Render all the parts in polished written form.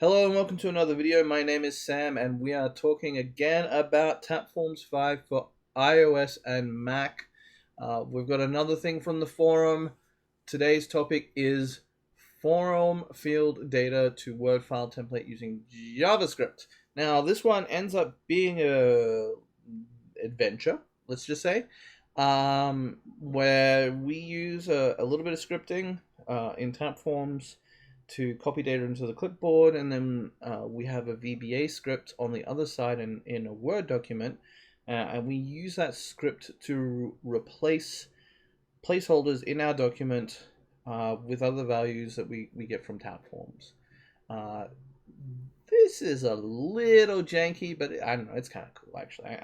Hello and welcome to another video. My name is Sam and we are talking again about Tapforms 5 for iOS and Mac. We've got another thing from the forum. Today's topic is forum field data to Word file template using JavaScript. Now this one ends up being a adventure, let's just say, where we use a little bit of scripting in Tapforms to copy data into the clipboard, and then we have a VBA script on the other side in a Word document, and we use that script to replace placeholders in our document with other values that we get from Tapforms. This is a little janky, but I don't know, it's kind of cool actually.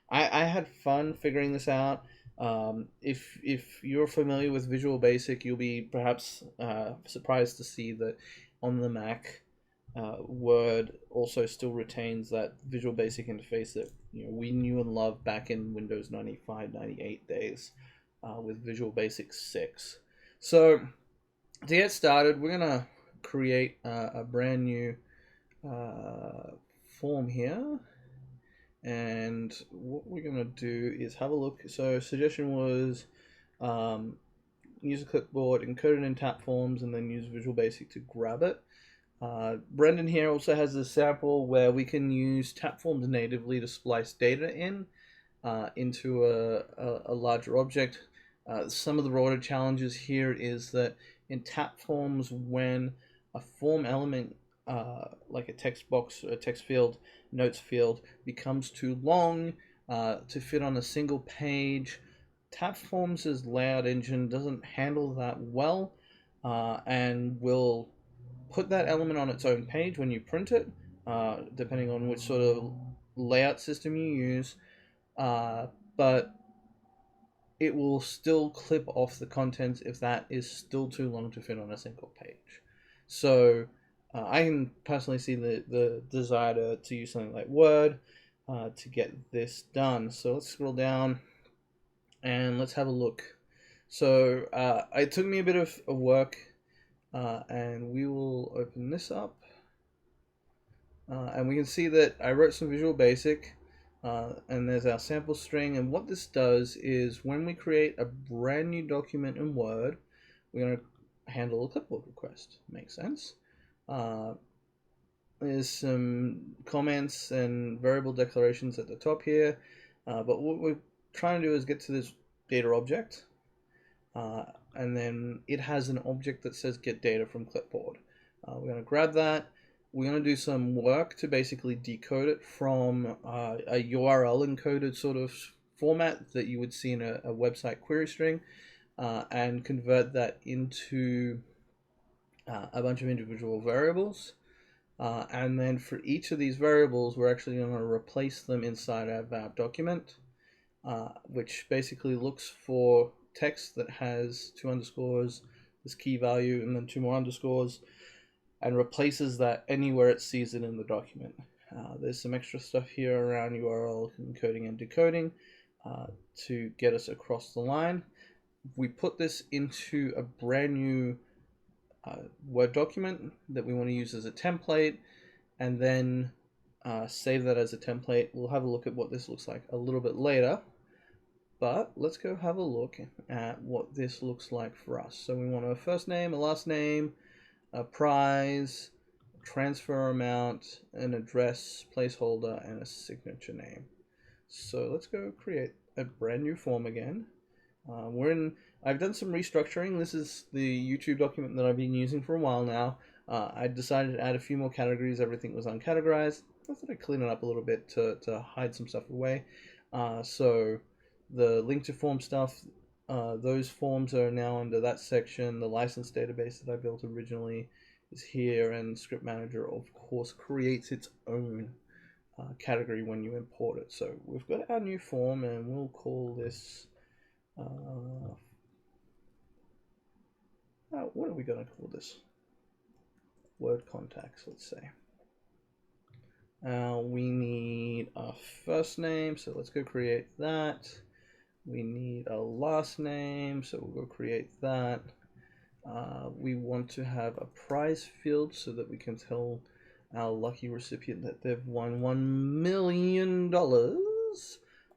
I had fun figuring this out. If you're familiar with Visual Basic, you'll be perhaps surprised to see that on the Mac, Word also still retains that Visual Basic interface that we knew and loved back in Windows 95, 98 days with Visual Basic 6. So to get started, we're gonna create a brand new form here. And what we're going to do is have a look. So suggestion was use a clipboard, encode it in Tapforms, and then use Visual Basic to grab it. Brendan here also has a sample where we can use Tapforms natively to splice data into a larger object. Some of the broader challenges here is that in Tapforms, when a form element like a text box, a text field, notes field becomes too long to fit on a single page, Tapforms' layout engine doesn't handle that well and will put that element on its own page when you print it, depending on which sort of layout system you use, but it will still clip off the contents if that is still too long to fit on a single page. So I can personally see the desire to use something like Word to get this done. So let's scroll down and let's have a look. So it took me a bit of work, and we will open this up. And we can see that I wrote some Visual Basic, and there's our sample string. And what this does is when we create a brand new document in Word, we're going to handle a clipboard request. Makes sense? There's some comments and variable declarations at the top here, but what we're trying to do is get to this data object, and then it has an object that says get data from clipboard. We're going to grab that. We're going to do some work to basically decode it from a URL encoded sort of format that you would see in a website query string, and convert that into a bunch of individual variables. And then for each of these variables, we're actually going to replace them inside of our document, which basically looks for text that has 2 underscores, this key value, and then 2 more underscores, and replaces that anywhere it sees it in the document. There's some extra stuff here around URL encoding and decoding to get us across the line. We put this into a brand new Word document that we want to use as a template, and then save that as a template. We'll have a look at what this looks like a little bit later, but let's go have a look at what this looks like for us. So we want a first name, a last name, a price, a transfer amount, an address, placeholder, and a signature name. So let's go create a brand new form again. I've done some restructuring. This is the YouTube document that I've been using for a while now. I decided to add a few more categories. Everything was uncategorized. I thought I'd clean it up a little bit to hide some stuff away. So the link to form stuff, those forms are now under that section. The license database that I built originally is here, and Script Manager, of course, creates its own category when you import it. So we've got our new form, and we'll call this what are we going to call this? Word contacts, let's say. We need a first name, so let's go create that. We need a last name, so we'll go create that. We want to have a price field so that we can tell our lucky recipient that they've won $1 million.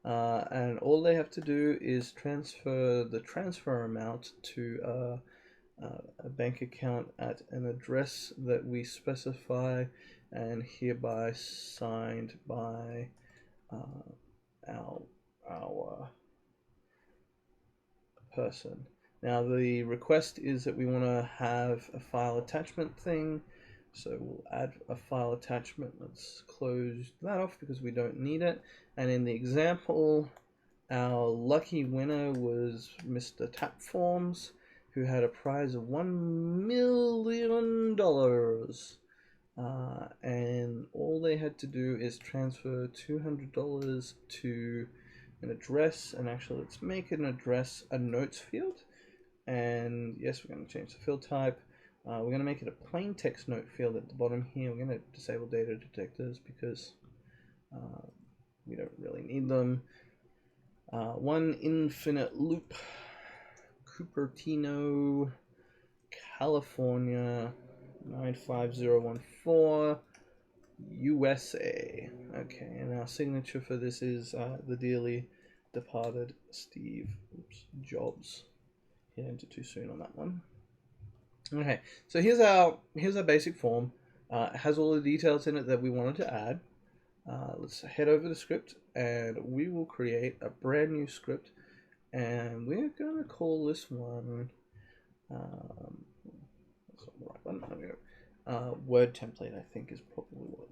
And all they have to do is transfer the transfer amount to a bank account at an address that we specify and hereby signed by our person. Now the request is that we want to have a file attachment thing, so we'll add a file attachment. Let's close that off because we don't need it. And in the example, our lucky winner was Mr. Tapforms, who had a prize of $1 million. And all they had to do is transfer $200 to an address, and actually let's make an address a notes field. And yes, we're going to change the field type. We're going to make it a plain text note field at the bottom here. We're going to disable data detectors because we don't really need them. One infinite loop, Cupertino, California, 95014, USA. Okay, and our signature for this is the dearly departed Steve Jobs. Hit enter too soon on that one. Okay, so here's our basic form. It has all the details in it that we wanted to add. Let's head over to script, and we will create a brand new script, and we're going to call this one that's not the right one. There we go. Word template, I think, is probably what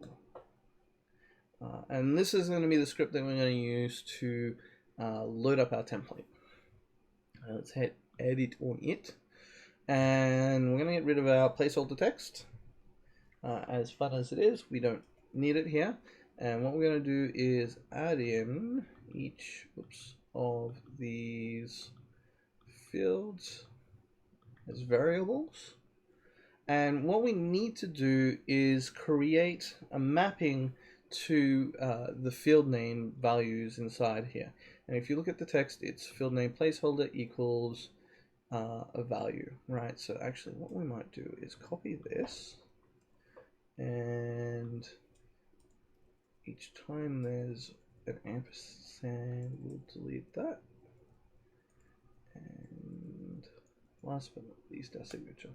and this is going to be the script that we're going to use to load up our template. Let's hit edit on it, and we're going to get rid of our placeholder text. As fun as it is, we don't need it here. And what we're going to do is add in each of these fields as variables. And what we need to do is create a mapping to the field name values inside here. And if you look at the text, it's field name placeholder equals a value, right? So actually what we might do is copy this, and each time there's an ampersand, we'll delete that. And last but not least, our signature.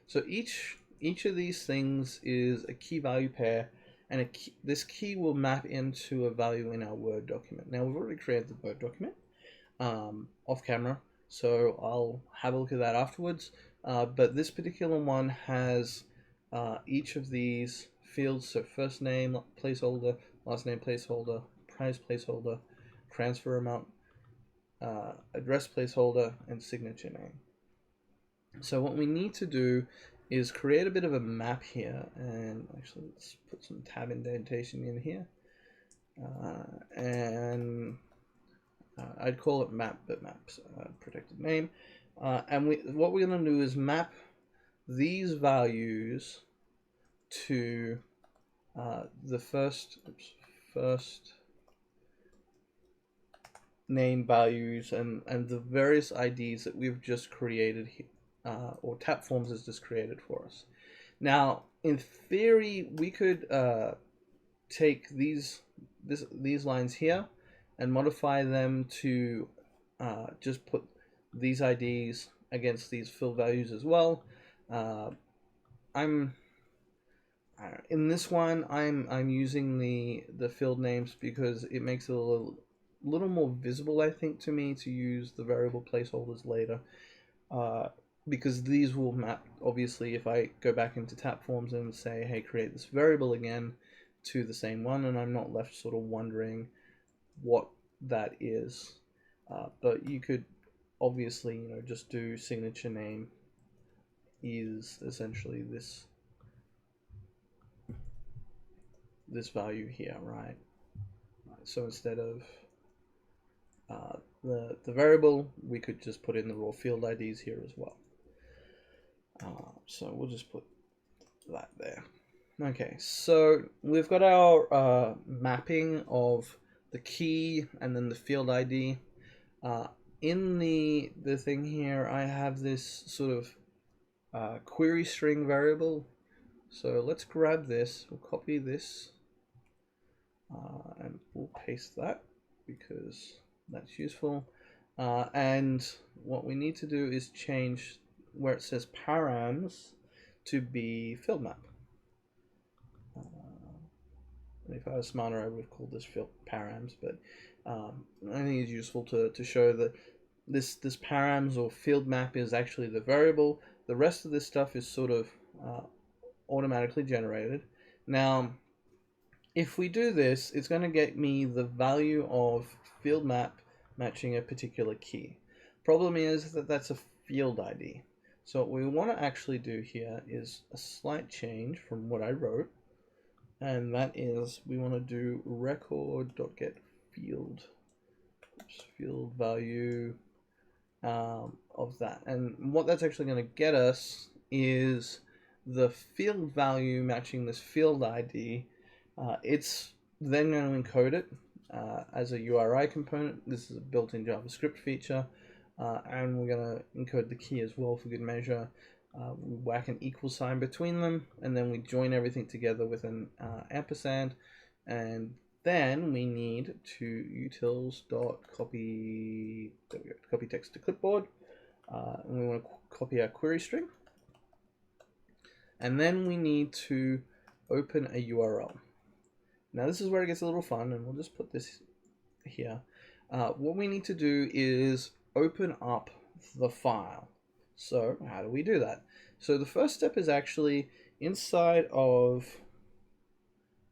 So each of these things is a key value pair, and this key will map into a value in our Word document. Now we've already created the Word document off camera, so I'll have a look at that afterwards. But this particular one has each of these fields, so first name placeholder, last name placeholder, price placeholder, transfer amount, address placeholder, and signature name. So what we need to do is create a bit of a map here, and actually let's put some tab indentation in here, and I'd call it map, but maps protected name, and what we're going to do is map these values to the first name values and the various IDs that we've just created here, or Tapforms has just created for us. Now, in theory, we could take these lines here and modify them to just put these IDs against these fill values as well. In this one, I'm using the field names because it makes it a little more visible, I think, to me to use the variable placeholders later. Because these will map, obviously, if I go back into Tapforms and say, hey, create this variable again, to the same one, and I'm not left sort of wondering what that is. But you could obviously, just do signature name is essentially this value here, right? So instead of the variable, we could just put in the raw field IDs here as well. So we'll just put that there. Okay, so we've got our mapping of the key and then the field ID. In the thing here, I have this sort of query string variable. So let's grab this, we'll copy this, and we'll paste that because that's useful. And what we need to do is change where it says params to be field map. If I was smarter, I would have called this field params, but I think it's useful to show that this params or field map is actually the variable. The rest of this stuff is sort of automatically generated. Now, if we do this, it's going to get me the value of field map matching a particular key. Problem is that that's a field ID. So what we want to actually do here is a slight change from what I wrote, and that is we want to do record.getField field value of that. And what that's actually going to get us is the field value matching this field ID. It's then going to encode it as a URI component. This is a built-in JavaScript feature, and we're going to encode the key as well for good measure. We whack an equal sign between them, and then we join everything together with an ampersand, and then we need to utils.copy copy text to clipboard, and we want to copy our query string, and then we need to open a URL. Now this is where it gets a little fun, and we'll just put this here. What we need to do is open up the file. So how do we do that? So the first step is actually inside of,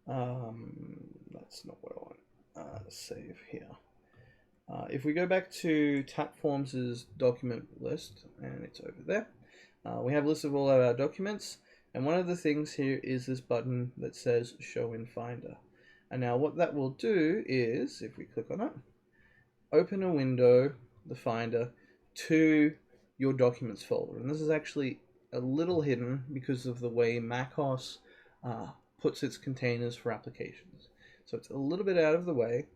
that's not what I want, save here. If we go back to Tapforms' document list, and it's over there, we have a list of all of our documents, and one of the things here is this button that says Show in Finder. And now what that will do is, if we click on it, open a window, the Finder, to your documents folder. And this is actually a little hidden because of the way macOS puts its containers for applications. So it's a little bit out of the way,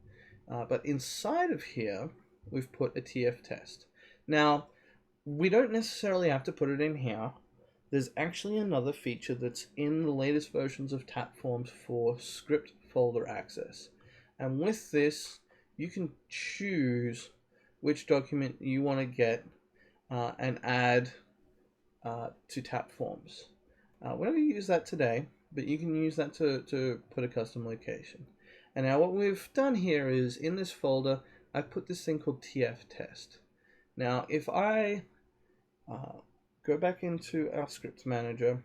but inside of here, we've put a TF test. Now, we don't necessarily have to put it in here. There's actually another feature that's in the latest versions of Tapforms for script folder access. And with this, you can choose which document you want to get and add to Tapforms. We're not going to use that today, but you can use that to put a custom location. And now what we've done here is, in this folder, I've put this thing called TF test. Now, if I go back into our script manager,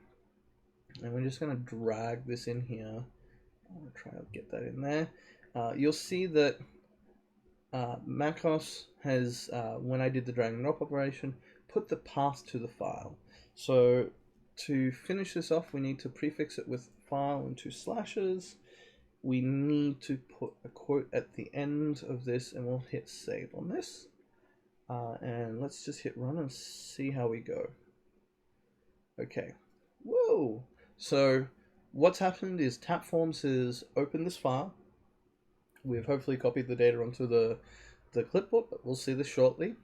and we're just going to drag this in here, I'll try to get that in there, you'll see that macOS has, when I did the drag and drop operation, put the path to the file. So to finish this off, we need to prefix it with file and 2 slashes. We need to put a quote at the end of this, and we'll hit save on this. And let's just hit run and see how we go. Okay. Whoa! So what's happened is Tapforms has opened this file. We've hopefully copied the data onto the clipboard, but we'll see this shortly.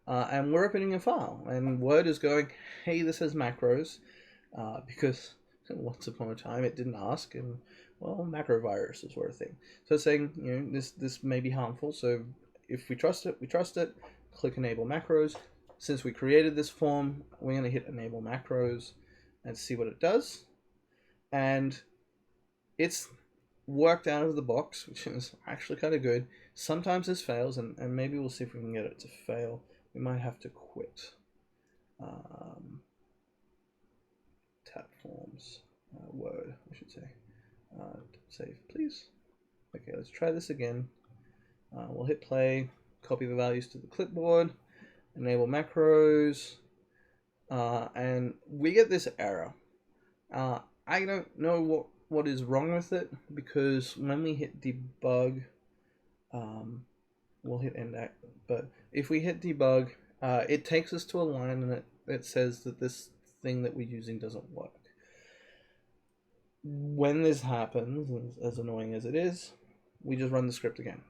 And we're opening a file, and Word is going, hey, this has macros, because once upon a time it didn't ask, and well, macro viruses were a thing. So it's saying, you know, this may be harmful, so if we trust it, we trust it. Click enable macros. Since we created this form, we're going to hit enable macros and see what it does. And it's worked out of the box, which is actually kind of good. Sometimes this fails, and maybe we'll see if we can get it to fail. We might have to quit. Tapforms, Word, I should say. Save, please. Okay, let's try this again. We'll hit play, copy the values to the clipboard, enable macros, and we get this error. I don't know what is wrong with it, because when we hit debug, we'll hit end act, but if we hit debug, it takes us to a line, and it says that this thing that we're using doesn't work. When this happens, as annoying as it is, we just run the script again.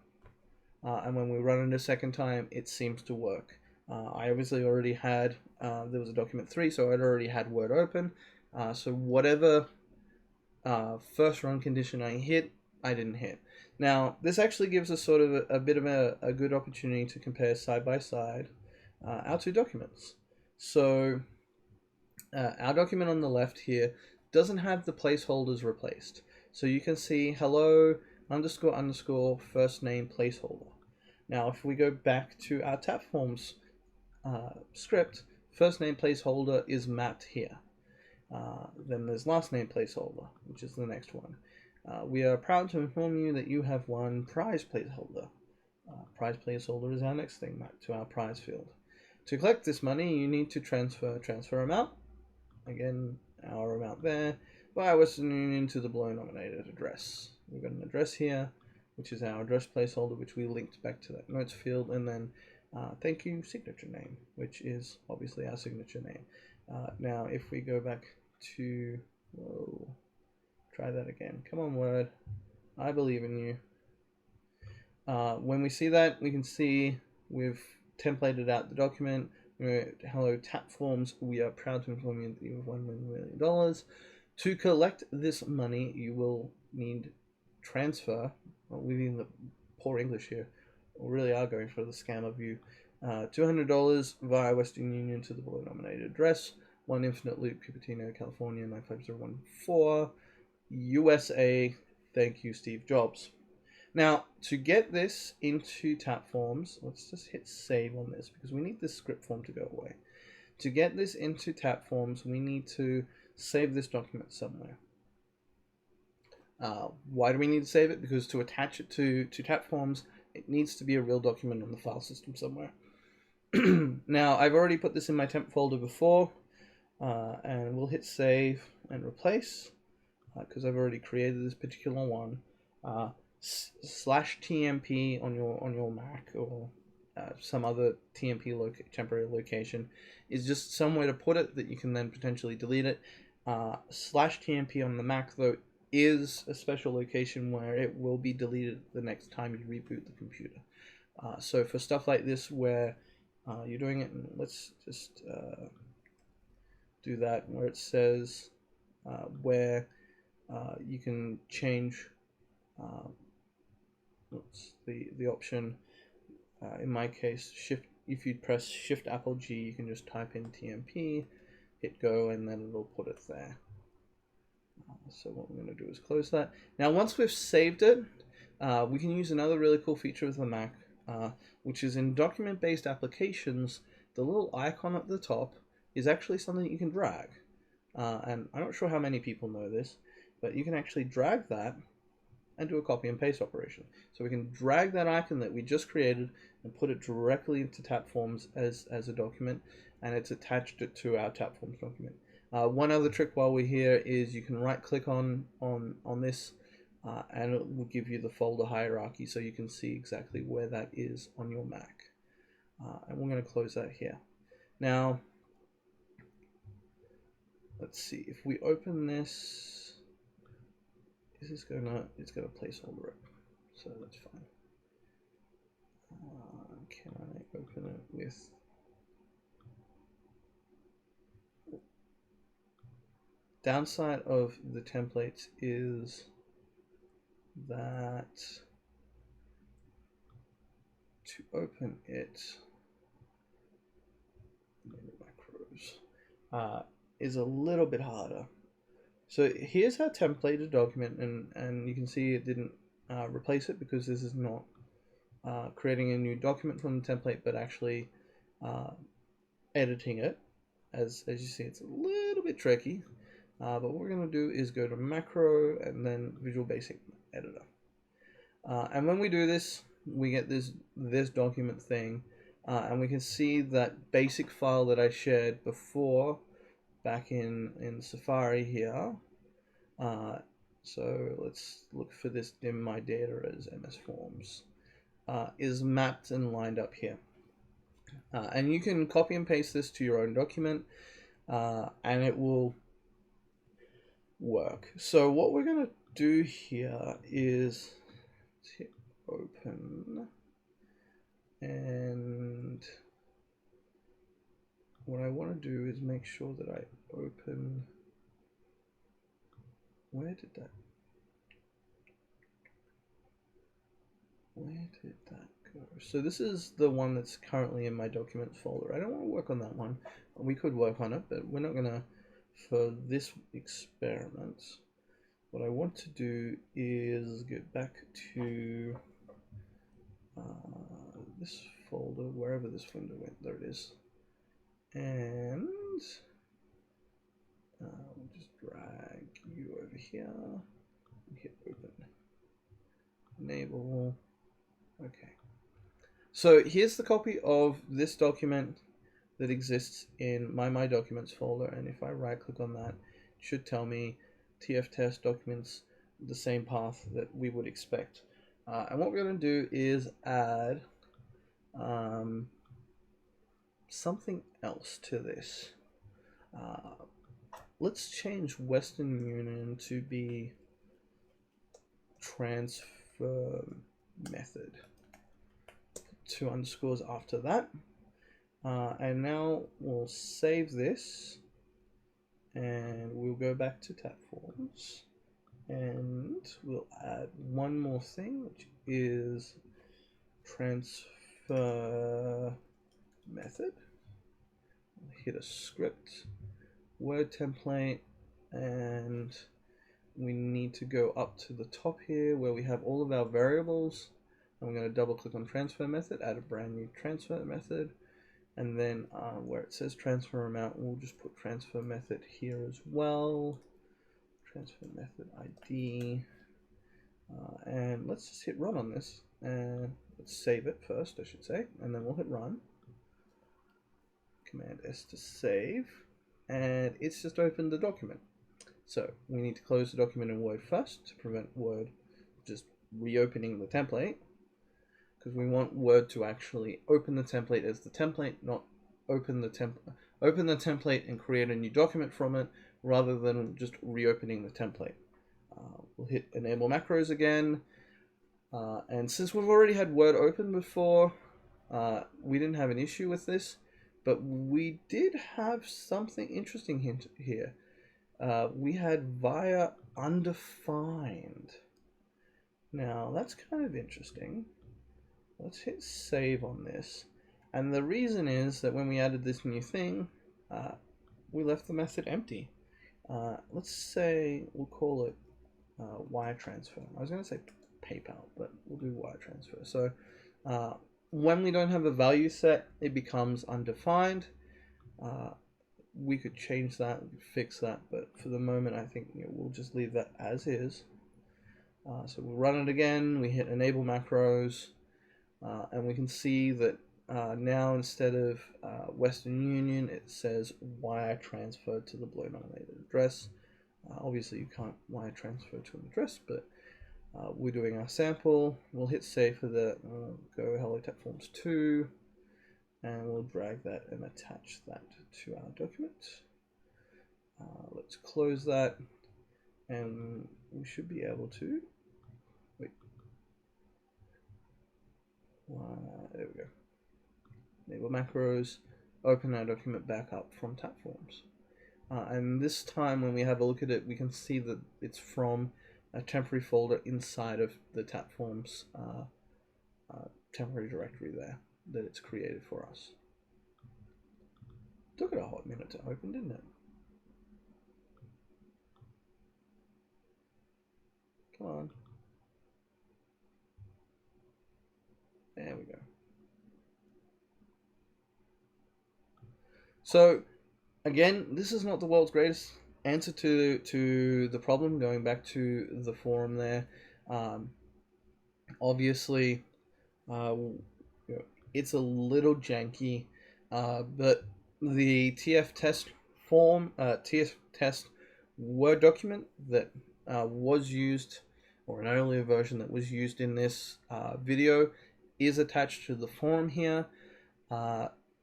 And when we run it a second time, it seems to work. I obviously already had, there was a document 3, so I'd already had Word open. So whatever first run condition I didn't hit. Now, this actually gives us sort of a bit of a good opportunity to compare side by side our two documents. So our document on the left here doesn't have the placeholders replaced. So you can see hello underscore underscore first name placeholder. Now, if we go back to our tap forms script, first name placeholder is mapped here. Then there's last name placeholder, which is the next one. We are proud to inform you that you have one prize placeholder. Prize placeholder is our next thing mapped to our prize field. To collect this money, you need to transfer amount. Again, our amount there via Western Union to the below nominated address. We've got an address here, which is our address placeholder, which we linked back to that notes field, and then thank you signature name, which is obviously our signature name. Now, if we go back to, try that again. Come on, Word. I believe in you. When we see that, we can see we've templated out the document. Hello, tap forms. We are proud to inform you that you have $1 million. To collect this money, you will need transfer. Well, we're in the poor English here. We really are going for the scammer view. $200 via Western Union to the below nominated address. 1 Infinite Loop, Cupertino, California, 95014, USA. Thank you, Steve Jobs. Now, to get this into tap forms, let's just hit save on this because we need this script form to go away. To get this into tap forms, we need to save this document somewhere. Why do we need to save it? Because to attach it to tap forms, it needs to be a real document on the file system somewhere. Now, I've already put this in my temp folder before, and we'll hit save and replace because I've already created this particular one. /tmp on your Mac or some other TMP temporary location is just somewhere to put it that you can then potentially delete it. /tmp on the Mac though is a special location where it will be deleted the next time you reboot the computer. So for stuff like this where you're doing it, and let's just do that where it says where you can change the option. In my case, shift. If you press Shift Apple G, you can just type in TMP, hit go, and then it'll put it there. So what we're going to do is close that. Now, once we've saved it, we can use another really cool feature of the Mac, which is in document-based applications. The little icon at the top is actually something you can drag, and I'm not sure how many people know this, but you can actually drag that and do a copy and paste operation. So we can drag that icon that we just created and put it directly into tap forms as a document, and it's attached it to our tap forms document. One other trick while we're here is you can right click on this and it will give you the folder hierarchy so you can see exactly where that is on your Mac. And we're going to close that here. Now, let's see, if we open this, it's gonna placeholder it, so that's fine. Can I open it with? Downside of the templates is that to open it, macros, is a little bit harder. So here's our templated document, and you can see it didn't replace it because this is not creating a new document from the template, but actually editing it. As you see, it's a little bit tricky, but what we're going to do is go to macro and then Visual Basic Editor. And when we do this, we get this document thing, and we can see that basic file that I shared before back in Safari here. So let's look for this dim my data as MS Forms. Is mapped and lined up here. And you can copy and paste this to your own document, and it will work. So what we're going to do here is hit open, and what I want to do is make sure that I open Where did that go? So this is the one that's currently in my documents folder. I don't want to work on that one. We could work on it, but we're not gonna for this experiment. What I want to do is get back to this folder, wherever this window went. There it is. And we'll just drag you over here. Hit open. Enable. Okay. So here's the copy of this document that exists in my documents folder, and if I right click on that, it should tell me TF test documents, the same path that we would expect. And what we're going to do is add something else to this. Let's change Western Union to be transfer method. 2 underscores after that. And now we'll save this and we'll go back to tab forms and we'll add one more thing, which is transfer method. Hit a script, word template, and we need to go up to the top here where we have all of our variables. I'm going to double click on transfer method, add a brand new transfer method, and then where it says transfer amount, we'll just put transfer method here as well. Transfer method ID, and let's just hit run on this, and let's save it first, I should say, and then we'll hit run. Command S to save, and it's just opened the document. So we need to close the document in Word first to prevent Word just reopening the template, because we want Word to actually open the template as the template, not open the template and create a new document from it, rather than just reopening the template. We'll hit enable macros again, and since we've already had Word open before, we didn't have an issue with this, but we did have something interesting here. We had via undefined. Now that's kind of interesting. Let's hit save on this, and the reason is that when we added this new thing, we left the method empty. Let's say we'll call it wire transfer. I was going to say PayPal, but we'll do wire transfer. So when we don't have a value set, it becomes undefined. We could change that, we could fix that, but for the moment, I think we'll just leave that as is. So we'll run it again. We hit enable macros, and we can see that now instead of Western Union, it says wire transfer to the below nominated address. Obviously, you can't wire transfer to an address, but we're doing our sample. We'll hit save for the go hello tap forms 2, and we'll drag that and attach that to our document. Let's close that, and we should be able to wait. There we go. Enable macros, open our document back up from tap forms. And this time when we have a look at it, we can see that it's from a temporary folder inside of the tap forms temporary directory there that it's created for us. Took it a hot minute to open, didn't it? Come on. There we go. So again, this is not the world's greatest answer to the problem, going back to the forum there. Obviously, it's a little janky, but the TF test form, TF test Word document that was used, or an earlier version that was used in this video, is attached to the forum here.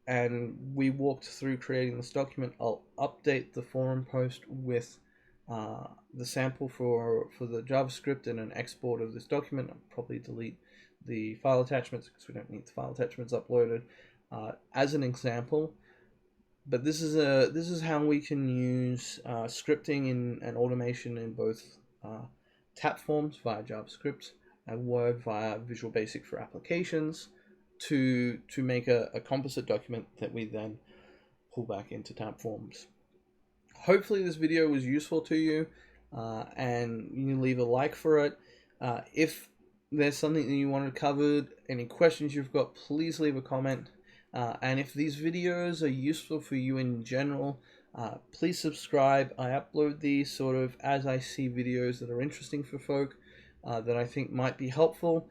And we walked through creating this document. I'll update the forum post with the sample for the JavaScript and an export of this document. I'll probably delete the file attachments because we don't need the file attachments uploaded. As an example, But this is how we can use scripting and automation in both tap forms via JavaScript and Word via Visual Basic for applications to make a composite document that we then pull back into tap forms. Hopefully this video was useful to you, and you leave a like for it. If there's something that you wanted covered, any questions you've got, please leave a comment. And if these videos are useful for you in general, please subscribe. I upload these sort of as I see videos that are interesting for folk, that I think might be helpful.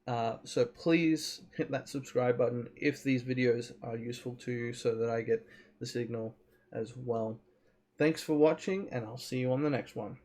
So please hit that subscribe button if these videos are useful to you, so that I get the signal as well. Thanks for watching, and I'll see you on the next one.